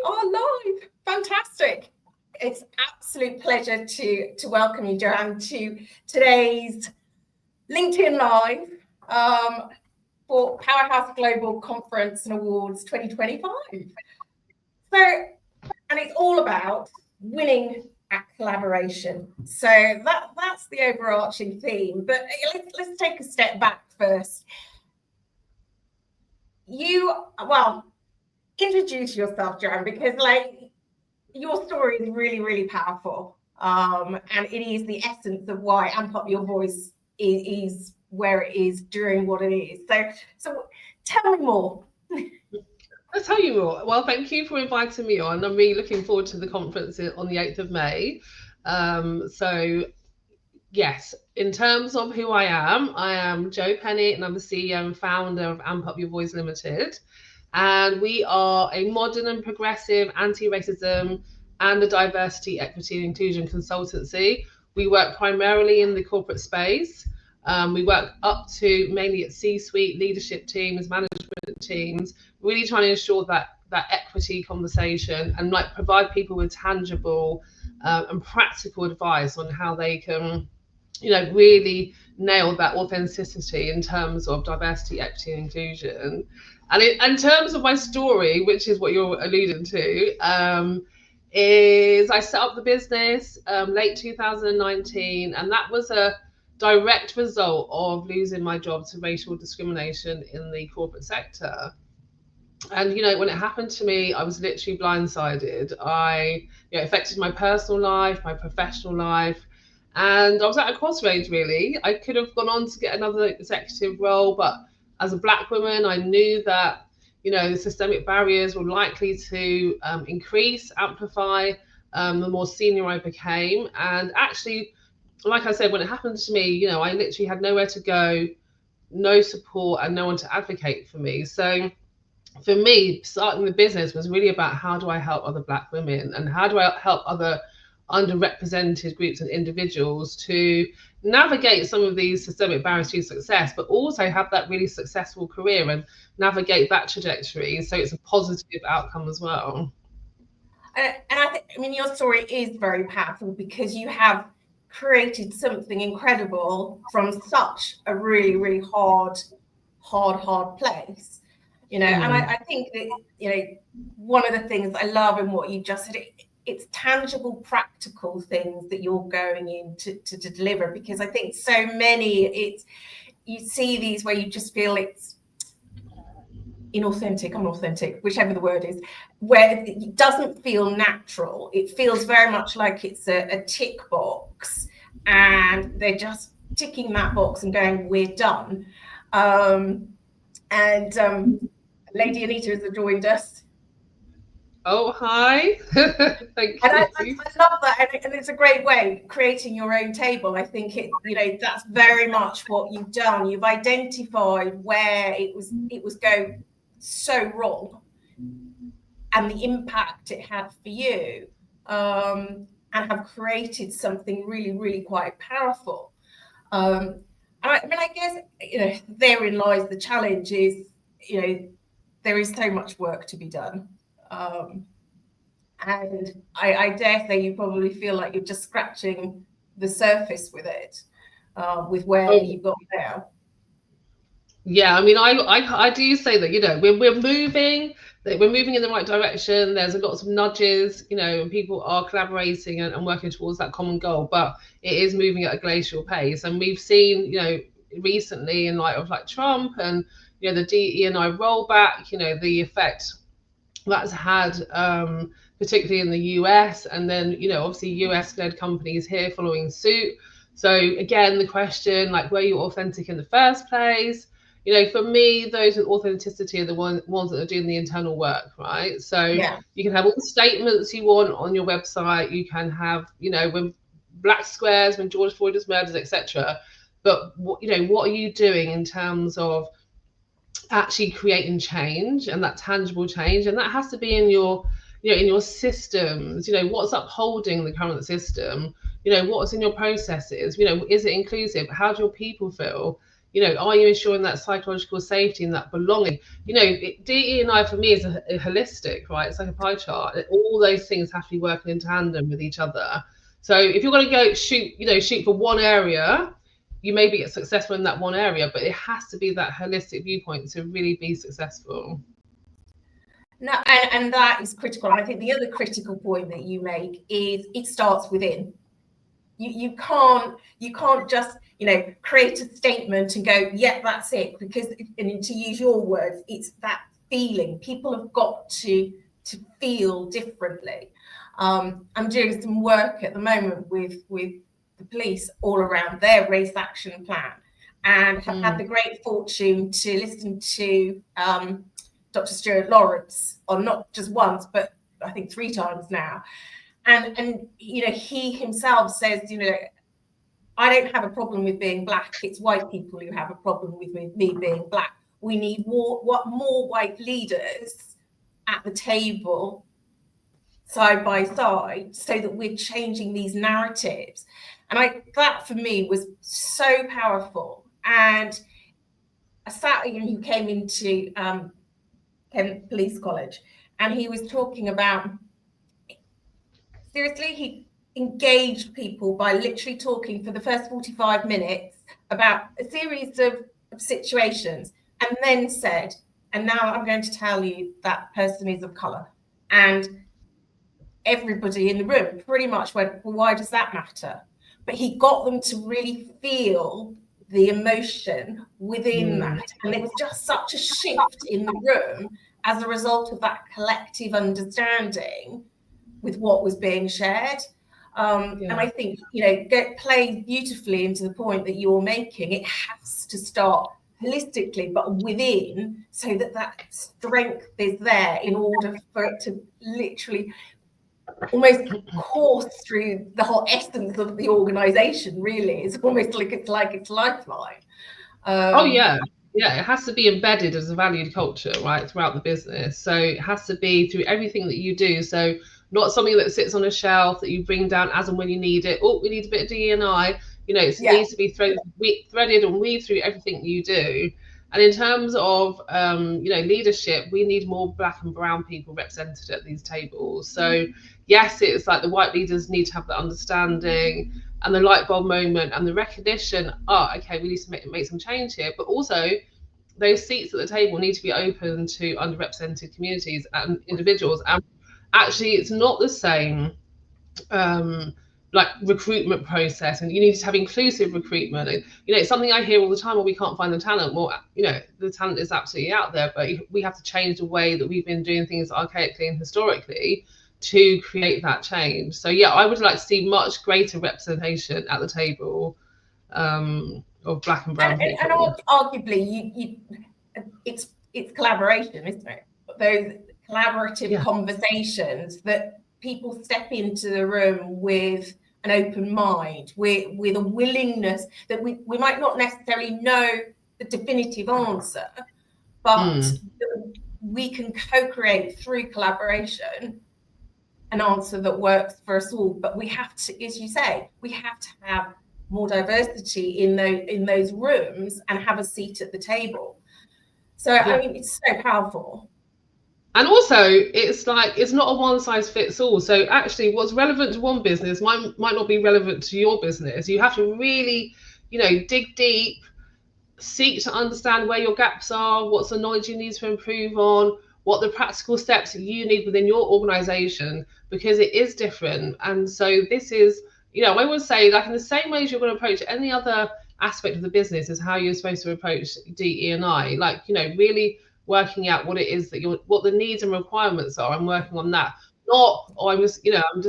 are live. Fantastic. It's absolute pleasure to welcome you, Johanne, to today's LinkedIn Live for Powerhouse Global Conference and Awards 2025. So, and it's all about winning at collaboration. So that's the overarching theme. But let's take a step back first. Introduce yourself, Johanne, because your story is really, really powerful. And it is the essence of why Amp Up Your Voice is where it is doing what it is. So tell me more. I'll tell you more. Well, thank you for inviting me on. I'm really looking forward to the conference on the 8th of May. So yes, in terms of who I am Johanne Penney, and I'm the CEO and founder of Amp Up Your Voice Limited. And we are a modern and progressive anti-racism and a diversity, equity and inclusion consultancy. We work primarily in the corporate space. We work up to mainly at C-suite leadership teams, management teams, really trying to ensure that equity conversation and provide people with tangible and practical advice on how they can, really nail that authenticity in terms of diversity, equity and inclusion. And in terms of my story, which is what you're alluding to, is I set up the business late 2019, and that was a direct result of losing my job to racial discrimination in the corporate sector. And when it happened to me, I was literally blindsided. It affected my personal life, my professional life, and I was at a crossroads really. I could have gone on to get another executive role, but as a Black woman, I knew that the systemic barriers were likely to increase, amplify the more senior I became. And actually, like I said, when it happened to me, I literally had nowhere to go, no support, and no one to advocate for me. So for me, starting the business was really about how do I help other Black women and how do I help other underrepresented groups and individuals to navigate some of these systemic barriers to success, but also have that really successful career and navigate that trajectory. So it's a positive outcome as well. And I mean, your story is very powerful because you have created something incredible from such a really, really hard place. And I think that, one of the things I love in what you just said, it's tangible, practical things that you're going in to deliver, because I think so many, you see these where you just feel it's inauthentic, unauthentic, whichever the word is, where it doesn't feel natural. It feels very much like it's a tick box and they're just ticking that box and going, we're done. Lady Anita has joined us. Oh, hi. Thank you. And I love that. And it's a great way, creating your own table. I think that's very much what you've done. You've identified where it was going so wrong and the impact it had for you, and have created something really, really quite powerful. I guess, therein lies the challenge is, there is so much work to be done. And I dare say you probably feel like you're just scratching the surface with it, with where you've got now. Yeah, I mean, I do say that, we're moving in the right direction. There's lots of nudges, and people are collaborating and working towards that common goal, but it is moving at a glacial pace. And we've seen, recently in light of Trump and, the DE&I rollback, the effect that's had, particularly in the US, and then, obviously US-led companies here following suit. So again, the question, were you authentic in the first place? For me, those with authenticity are the ones that are doing the internal work, right? So yeah. You can have all the statements you want on your website. You can have, when black squares, when George Floyd was murdered, etc. But what are you doing in terms of actually creating change and that tangible change? And that has to be in your systems. What's upholding the current system? What's in your processes? Is it inclusive? How do your people feel? are you ensuring that psychological safety and that belonging? DE&I for me is a holistic, right? It's like a pie chart. All those things have to be working in tandem with each other. So if you're going to go shoot for one area, you maybe get successful in that one area, but it has to be that holistic viewpoint to really be successful. No, and that is critical. And I think the other critical point that you make is it starts within. You can't just create a statement and go, yeah, that's it, because, and to use your words, it's that feeling. People have got to feel differently. I'm doing some work at the moment with the police all around their race action plan, and have had the great fortune to listen to Dr. Stuart Lawrence, or not just once, but I think 3 times now. And he himself says, I don't have a problem with being black. It's white people who have a problem with me being black. We need more white leaders at the table, side by side, so that we're changing these narratives. And that for me was so powerful. And I sat in, who came into Kent Police College, and he was talking about, seriously, he engaged people by literally talking for the first 45 minutes about a series of situations, and then said, and now I'm going to tell you that person is of colour. And everybody in the room pretty much went, well, why does that matter? But he got them to really feel the emotion within that. And there was just such a shift in the room as a result of that collective understanding with what was being shared. And I think, plays beautifully into the point that you're making. It has to start holistically, but within, so that strength is there in order for it to literally almost course through the whole essence of the organization. Really, it's almost like it's lifeline. Yeah, it has to be embedded as a valued culture, right, throughout the business. So it has to be through everything that you do. So not something that sits on a shelf that you bring down as and when you need it. Oh, we need a bit of DE&I. It needs to be threaded and weaved through everything you do. And in terms of leadership, we need more black and brown people represented at these tables. So yes, it's like the white leaders need to have the understanding and the light bulb moment and the recognition. Okay, we need to make some change here. But also, those seats at the table need to be open to underrepresented communities and individuals. And actually, it's not the same recruitment process, and you need to have inclusive recruitment. And it's something I hear all the time, well, we can't find the talent. Well, the talent is absolutely out there, but we have to change the way that we've been doing things archaically and historically to create that change. So I would like to see much greater representation at the table of black and brown people. And arguably, it's collaboration, isn't it? Those collaborative conversations that people step into the room with an open mind, with a willingness that we might not necessarily know the definitive answer, but we can co-create through collaboration an answer that works for us all. But we have to, as you say, we have to have more diversity in those rooms and have a seat at the table. So I mean, it's so powerful. And also, it's not a one size fits all. So actually, what's relevant to one business might not be relevant to your business. You have to really, dig deep, seek to understand where your gaps are, what's the knowledge you need to improve on, what the practical steps you need within your organization, because it is different. And so this is, I would say, in the same way as you're going to approach any other aspect of the business is how you're supposed to approach DE&I. Really working out what it is that what the needs and requirements are, and working on that. Not, I'm just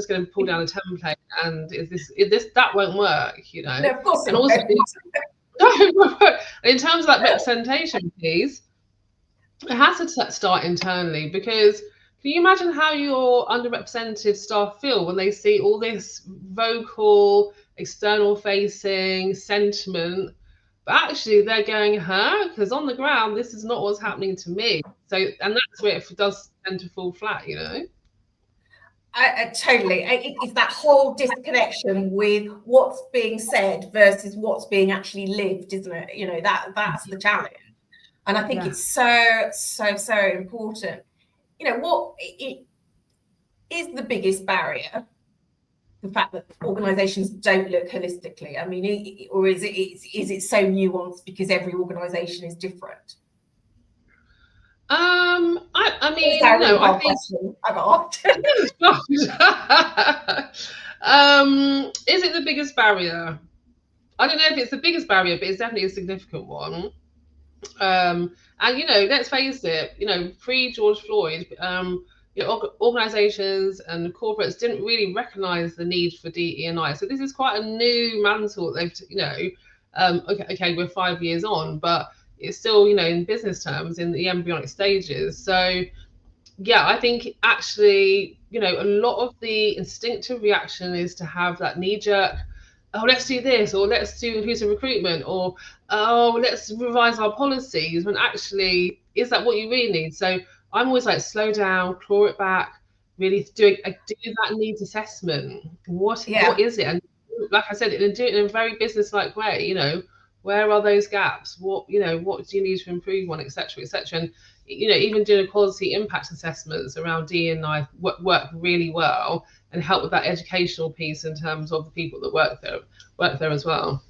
going to pull down a template and that won't work, No, of course. And also, in terms of that representation piece, it has to start internally, because can you imagine how your underrepresented staff feel when they see all this vocal, external facing sentiment, but actually they're going, because on the ground, this is not what's happening to me. So, and that's where it does tend to fall flat, Totally. It's that whole disconnection with what's being said versus what's being actually lived, isn't it? You know, that's the challenge. And I think it's so important. You know, what it is the biggest barrier? The fact that organisations don't look holistically. I mean, or is it so nuanced because every organisation is different? I mean, Is that a really hard I think. question I've asked? Is it the biggest barrier? I don't know if it's the biggest barrier, but it's definitely a significant one. And let's face it, pre George Floyd, organizations and corporates didn't really recognize the need for DE&I. So this is quite a new mantle. They've, okay, we're 5 years on, but it's still, in business terms, in the embryonic stages. So yeah, I think actually, a lot of the instinctive reaction is to have that knee jerk, oh, let's do this, or let's do inclusive recruitment, or oh, let's revise our policies, when actually, is that what you really need? So I'm always like, slow down, claw it back, really do that needs assessment. What is it? And like I said, and do it in a very business-like way, where are those gaps? What do you need to improve on, etc., etc. And even doing quality impact assessments around D&I work really well and help with that educational piece in terms of the people that work there as well.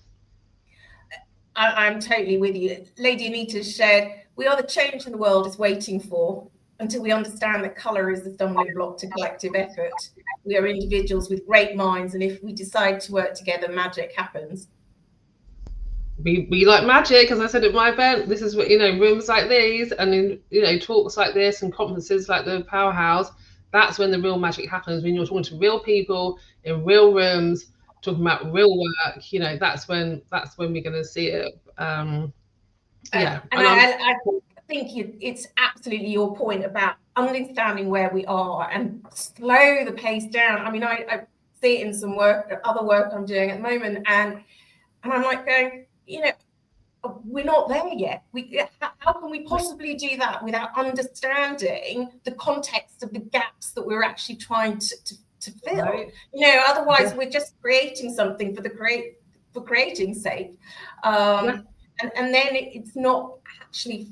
I'm totally with you. Lady Anita shared, we are the change in the world is waiting for until we understand that colour is the stumbling block to collective effort. We are individuals with great minds, and if we decide to work together, magic happens. We like magic, as I said at my event. This is what, rooms like these and talks like this and conferences like the Powerhouse, that's when the real magic happens, when you're talking to real people in real rooms talking about real work. That's when we're going to see it. And I think it's absolutely your point about understanding where we are and slow the pace down. I mean, I see it in some other work I'm doing at the moment, and I'm like going, we're not there yet. How can we possibly do that without understanding the context of the gaps that we're actually trying to fill? Right. Otherwise we're just creating something for creating's sake, and then it's not actually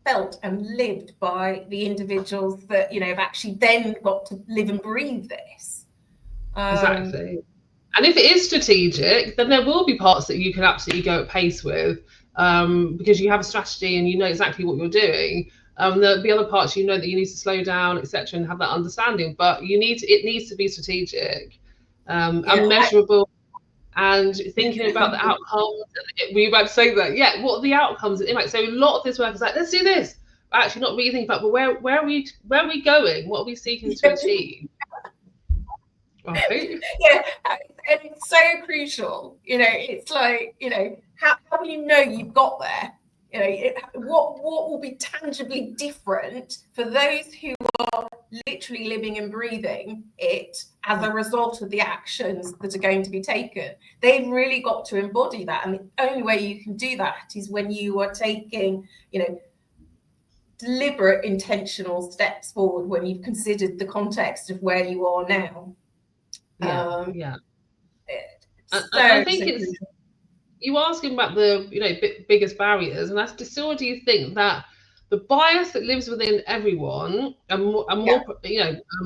felt and lived by the individuals that have actually then got to live and breathe this. Exactly. And if it is strategic, then there will be parts that you can absolutely go at pace with, because you have a strategy and you know exactly what you're doing. There'll be other parts that you need to slow down, etc., and have that understanding. But it needs to be strategic, and measurable, and thinking about the outcomes. Were you about to say that? Yeah. What are the outcomes? So a lot of this work is like, let's do this. But actually, not really thinking about, but where are we going? What are we seeking to achieve? Right. Yeah, and it's so crucial. It's like, how will you know you've got there? What will be tangibly different for those who are literally living and breathing it as a result of the actions that are going to be taken? They've really got to embody that, and the only way you can do that is when you are taking, deliberate, intentional steps forward when you've considered the context of where you are now. I think it's you asking about the biggest barriers, and I still do think that the bias that lives within everyone and more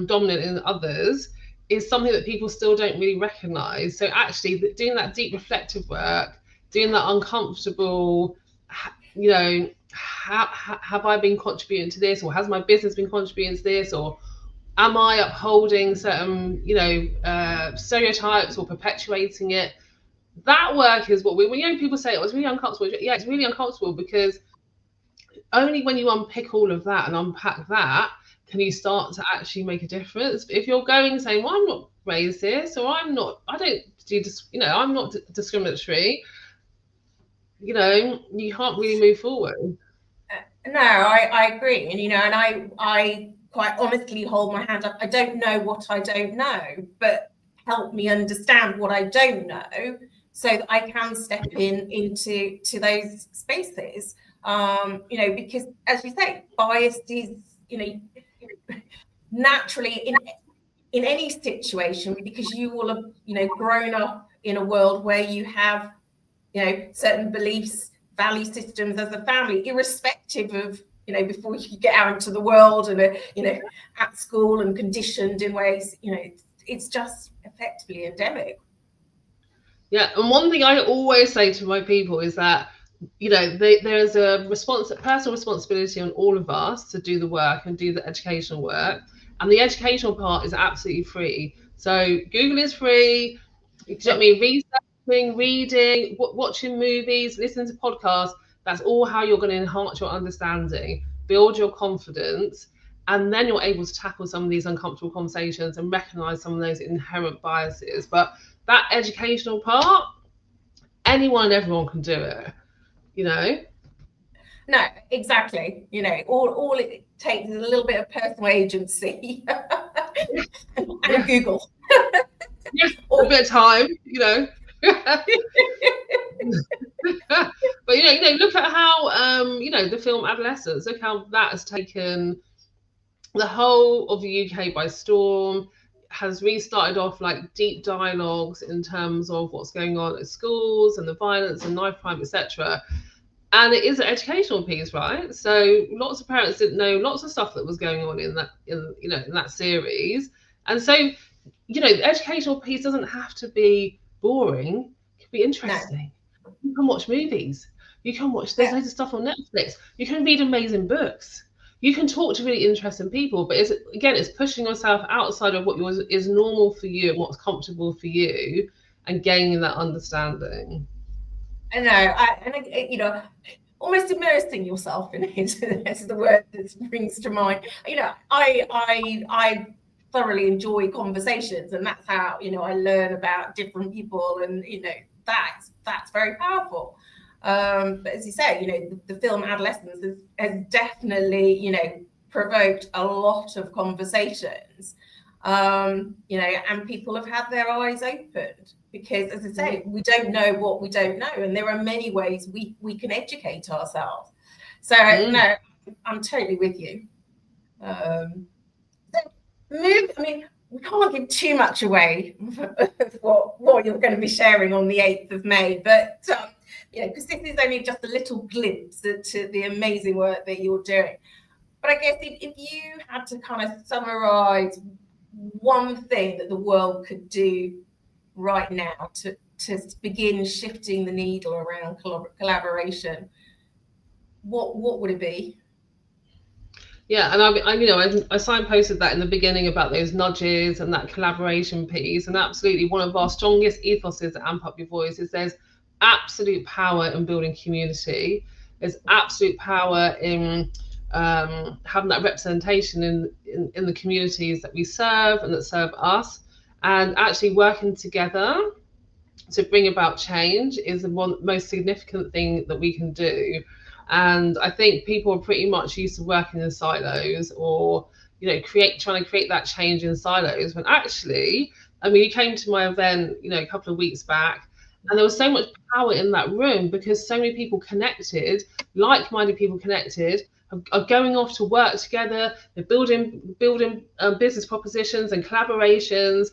dominant in others is something that people still don't really recognize. So actually doing that deep reflective work, doing that uncomfortable, have I been contributing to this, or has my business been contributing to this, or am I upholding certain, stereotypes or perpetuating it? That work is what when people say it was really uncomfortable. Yeah, it's really uncomfortable, because only when you unpick all of that and unpack that can you start to actually make a difference. If you're going saying, well, I'm not racist, or I don't do this, I'm not discriminatory, you can't really move forward. No, I agree. And I quite honestly hold my hand up. I don't know what I don't know, but help me understand what I don't know so that I can step into those spaces. Because as you say, bias is, naturally in any situation, because you will have, you know, grown up in a world where you have, you know, certain beliefs, value systems as a family, irrespective of, you know, before you get out into the world and, you know, at school and conditioned in ways, you know, it's just effectively endemic. Yeah, and one thing I always say to my people is that, you know, there's a personal responsibility on all of us to do the work and do the educational work, and the educational part is absolutely free. So Google is free. Do you know what I mean? Researching, reading, watching movies, listening to podcasts. That's all how you're going to enhance your understanding, build your confidence, and then you're able to tackle some of these uncomfortable conversations and recognize some of those inherent biases. But that educational part, anyone and everyone can do it, you know? No, exactly. You know, all it takes is a little bit of personal agency and Google. Yeah, a bit of time, you know. But you know, look at how you know, the film Adolescence, look how that has taken the whole of the UK by storm, has restarted off like deep dialogues in terms of what's going on at schools and the violence and knife crime, etc. And it is an educational piece, right? So lots of parents didn't know lots of stuff that was going on in that series. And so, you know, the educational piece doesn't have to be boring, it can be interesting. No. You can watch movies, you can watch, there's loads of stuff on Netflix, you can read amazing books, you can talk to really interesting people, but it's pushing yourself outside of what is normal for you and what's comfortable for you, and gaining that understanding. I know, you know, almost immersing yourself in it. That's the word that brings to mind. You know, I thoroughly enjoy conversations, and that's how, you know, I learn about different people, and you know, that's very powerful. But as you say, you know, the film Adolescence has definitely, you know, provoked a lot of conversations. You know, and people have had their eyes opened, because, as I say, we don't know what we don't know, and there are many ways we can educate ourselves. So no, I'm totally with you. I mean, we can't give too much away of what you're going to be sharing on the 8th of May, but you know, because this is only just a little glimpse into the amazing work that you're doing. But I guess if you had to kind of summarize one thing that the world could do right now to begin shifting the needle around collaboration, what would it be? Yeah, and I you know, I signposted that in the beginning about those nudges and that collaboration piece, and absolutely one of our strongest ethoses at Amp Up Your Voice is there's absolute power in building community. There's absolute power in having that representation in the communities that we serve and that serve us, and actually working together to bring about change is the most significant thing that we can do. And I think people are pretty much used to working in silos, or you know, trying to create that change in silos, when actually, I mean, you came to my event, you know, a couple of weeks back, and there was so much power in that room because so many people connected, like-minded people connected, are going off to work together, they're building business propositions and collaborations.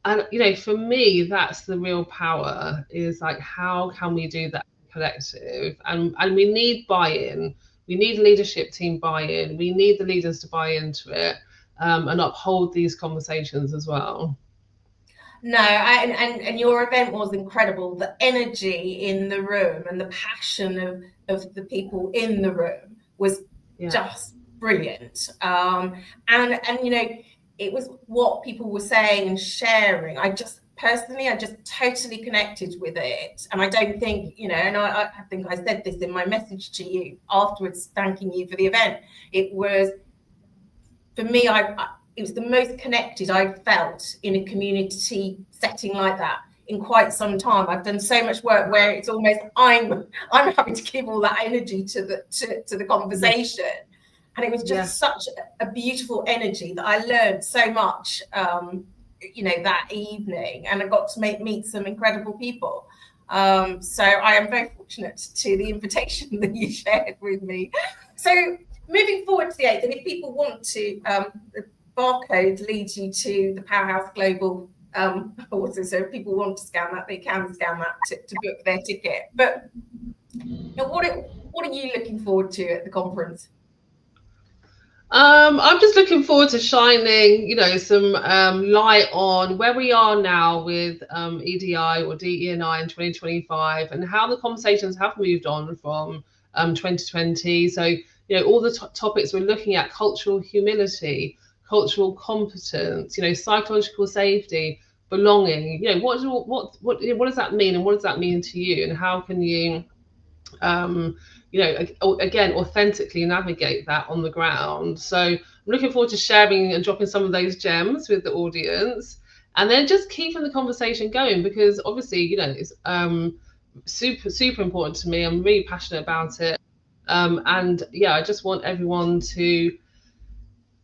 And you know, for me, that's the real power, is like, how can we do that collective? And we need buy-in, we need leadership team buy-in, we need the leaders to buy into it, and uphold these conversations as well. No, and your event was incredible. The energy in the room and the passion of the people in the room was just brilliant. And you know, it was what people were saying and sharing. I just totally connected with it. And I don't think, you know, and I think I said this in my message to you afterwards, thanking you for the event. It was, for me, it was the most connected I've felt in a community setting like that in quite some time. I've done so much work where it's almost I'm having to give all that energy to the conversation. And it was just such a beautiful energy that I learned so much, you know, that evening, and I got to meet some incredible people. So I am very fortunate to the invitation that you shared with me. So moving forward to the 8th, and if people want to barcode leads you to the Powerhouse Global also, so if people want to scan that, they can scan that to book their ticket. But what are you looking forward to at the conference? I'm just looking forward to shining, some light on where we are now with EDI or DE&I in 2025, and how the conversations have moved on from 2020. So, all the topics we're looking at: cultural humility, cultural competence, psychological safety, belonging. What does that mean, and what does that mean to you, and how can you again, authentically navigate that on the ground? So I'm looking forward to sharing and dropping some of those gems with the audience, and then just keeping the conversation going, because obviously, it's super important to me. I'm really passionate about it. And yeah, I just want everyone to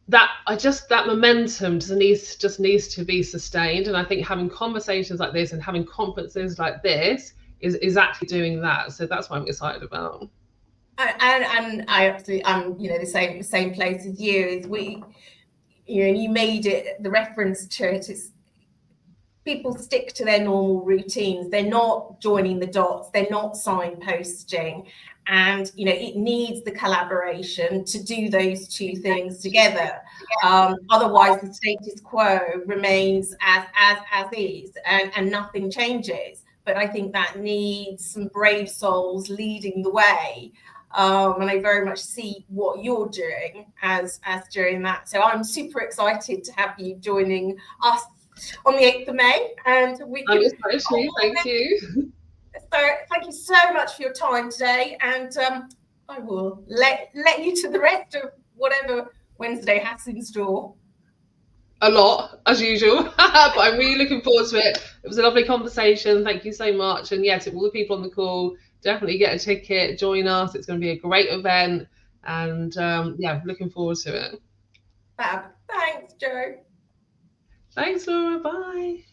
that momentum just needs to be sustained. And I think having conversations like this and having conferences like this is actually doing that. So that's what I'm excited about. And I absolutely, I'm the same place as you. Is and you made it the reference to it. It's people stick to their normal routines. They're not joining the dots. They're not signposting, and it needs the collaboration to do those two things together. Otherwise, the status quo remains as is, and nothing changes. But I think that needs some brave souls leading the way. And I very much see what you're doing as doing that. So I'm super excited to have you joining us on the 8th of May, and we can. Thank you. So thank you so much for your time today, and I will let you to the rest of whatever Wednesday has in store. A lot, as usual, but I'm really looking forward to it. It was a lovely conversation. Thank you so much. And yeah, to all the people on the call, definitely get a ticket, join us. It's going to be a great event, and yeah, looking forward to it. Fab. Thanks, Jo. Thanks, Laura. Bye.